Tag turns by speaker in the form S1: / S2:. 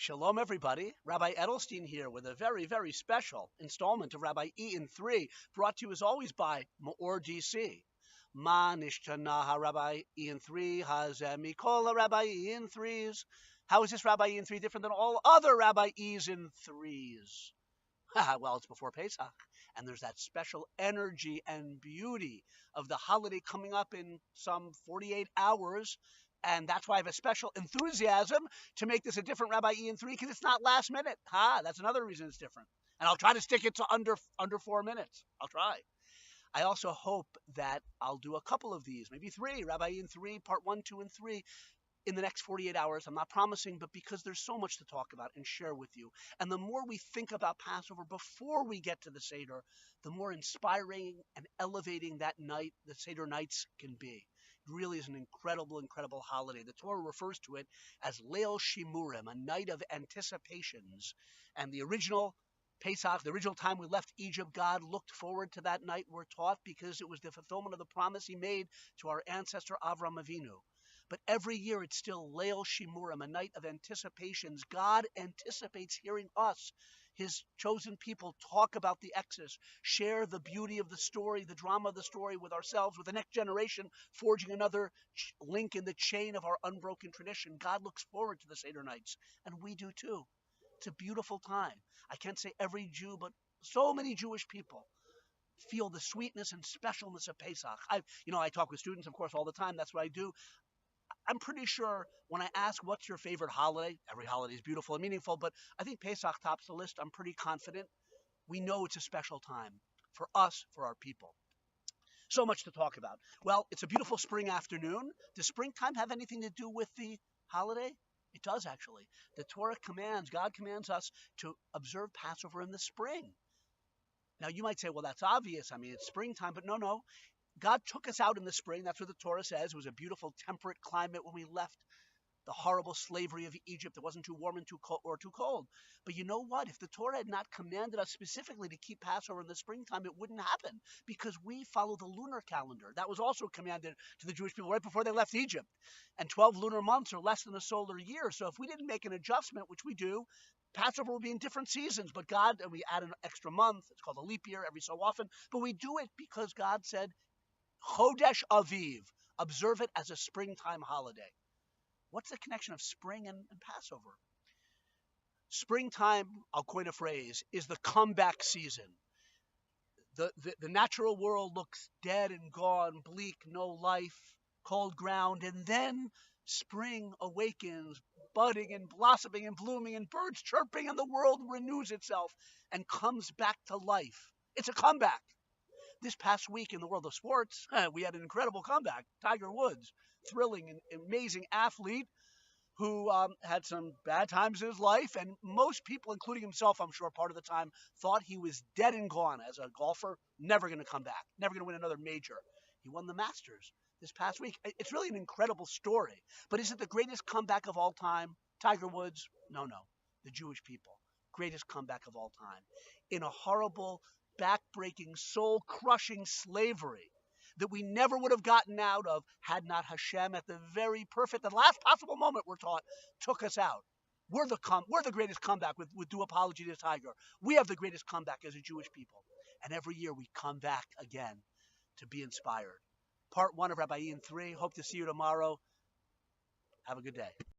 S1: Shalom, everybody. Rabbi Edelstein here with a very, very special installment of Rabbi E in 3, brought to you as always by MEOR DC. Ma nishtana Rabbi E in 3 hazeh mikol Rabbi E in 3s. How is this Rabbi E in 3 different than all other Rabbi E's in 3s? Well, it's before Pesach, and there's that special energy and beauty of the holiday coming up in some 48 hours. And that's why I have a special enthusiasm to make this a different Rabbi E in 3, because it's not last minute. That's another reason it's different. And I'll try to stick it to under 4 minutes. I'll try. I also hope that I'll do a couple of these, maybe 3, Rabbi E in 3, part 1, 2, and 3, in the next 48 hours. I'm not promising, but because there's so much to talk about and share with you. And the more we think about Passover before we get to the Seder, the more inspiring and elevating that night, the Seder nights, can be. It really is an incredible, incredible holiday. The Torah refers to it as Leil Shimurim, a night of anticipations. And the original Pesach, the original time we left Egypt, God looked forward to that night, we're taught, because it was the fulfillment of the promise he made to our ancestor Avram Avinu. But every year it's still Leil Shimurim, a night of anticipations. God anticipates hearing us, his chosen people, talk about the Exodus, share the beauty of the story, the drama of the story with ourselves, with the next generation, forging another link in the chain of our unbroken tradition. God looks forward to the Seder nights, and we do too. It's a beautiful time. I can't say every Jew, but so many Jewish people feel the sweetness and specialness of Pesach. I talk with students, of course, all the time. That's what I do. I'm pretty sure when I ask what's your favorite holiday, every holiday is beautiful and meaningful, but I think Pesach tops the list. I'm pretty confident. We know it's a special time for us, for our people. So much to talk about. Well, it's a beautiful spring afternoon. Does springtime have anything to do with the holiday? It does, actually. The Torah commands, God commands us to observe Passover in the spring. Now, you might say, well, that's obvious. I mean, it's springtime, but no. God took us out in the spring. That's what the Torah says. It was a beautiful temperate climate when we left the horrible slavery of Egypt. It wasn't too warm and too cold. But you know what? If the Torah had not commanded us specifically to keep Passover in the springtime, it wouldn't happen, because we follow the lunar calendar. That was also commanded to the Jewish people right before they left Egypt. And 12 lunar months are less than a solar year. So if we didn't make an adjustment, which we do, Passover will be in different seasons. But God, and we add an extra month. It's called a leap year every so often. But we do it because God said, Chodesh Aviv, observe it as a springtime holiday. What's the connection of spring and Passover? Springtime, I'll coin a phrase, is the comeback season. The natural world looks dead and gone, bleak, no life, cold ground, and then spring awakens, budding and blossoming and blooming and birds chirping, and the world renews itself and comes back to life. It's a comeback. This past week in the world of sports, we had an incredible comeback. Tiger Woods, thrilling and amazing athlete who had some bad times in his life. And most people, including himself, I'm sure, part of the time, thought he was dead and gone as a golfer, never going to come back, never going to win another major. He won the Masters this past week. It's really an incredible story. But is it the greatest comeback of all time? Tiger Woods? No. The Jewish people. Greatest comeback of all time. In a horrible, back-breaking, soul-crushing slavery that we never would have gotten out of had not Hashem, at the very perfect, the last possible moment, we're taught, took us out. We're the greatest comeback, with due apology to Tiger. We have the greatest comeback as a Jewish people. And every year we come back again to be inspired. Part 1 of Rabbi Ian 3. Hope to see you tomorrow. Have a good day.